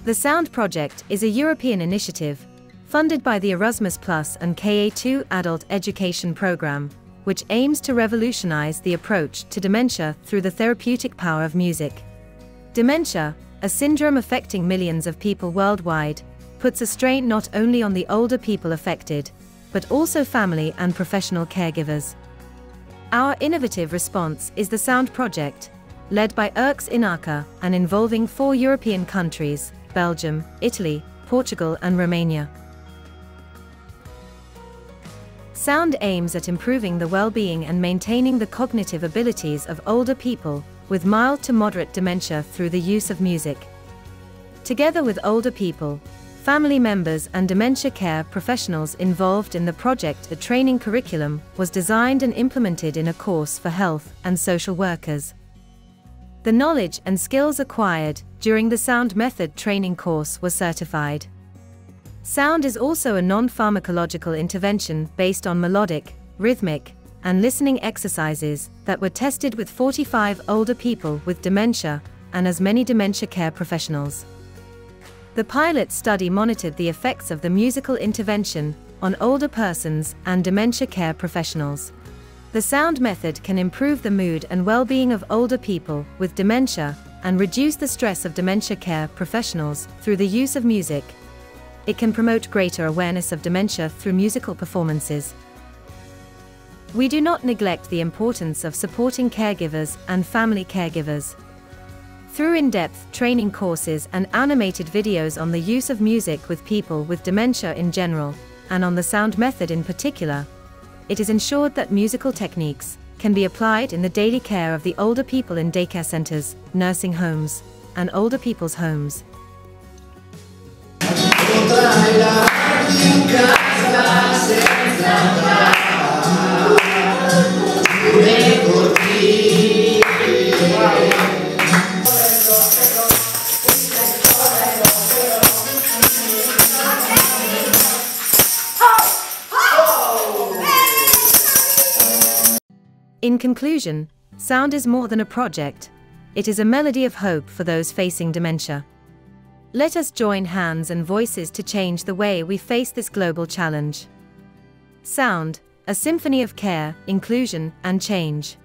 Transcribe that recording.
The Sound Project is a European initiative, funded by the Erasmus Plus and KA2 Adult Education Program, which aims to revolutionize the approach to dementia through the therapeutic power of music. Dementia, a syndrome affecting millions of people worldwide, puts a strain not only on the older people affected, but also family and professional caregivers. Our innovative response is the Sound Project, led by ERC's INACA and involving 4 European countries: Belgium, Italy, Portugal and Romania. Sound aims at improving the well-being and maintaining the cognitive abilities of older people with mild to moderate dementia through the use of music. Together with older people, family members and dementia care professionals involved in the project, a training curriculum was designed and implemented in a course for health and social workers. The knowledge and skills acquired during the Sound Method training course were certified. Sound is also a non-pharmacological intervention based on melodic, rhythmic, and listening exercises that were tested with 45 older people with dementia and as many dementia care professionals. The pilot study monitored the effects of the musical intervention on older persons and dementia care professionals. The Sound Method can improve the mood and well-being of older people with dementia and reduce the stress of dementia care professionals through the use of music. It can promote greater awareness of dementia through musical performances. We do not neglect the importance of supporting caregivers and family caregivers. Through in-depth training courses and animated videos on the use of music with people with dementia in general, and on the Sound Method in particular, it is ensured that musical techniques can be applied in the daily care of the older people in daycare centers, nursing homes, and older people's homes. In conclusion, sound is more than a project. It is a melody of hope for those facing dementia. Let us join hands and voices to change the way we face this global challenge. Sound, a symphony of care, inclusion, and change.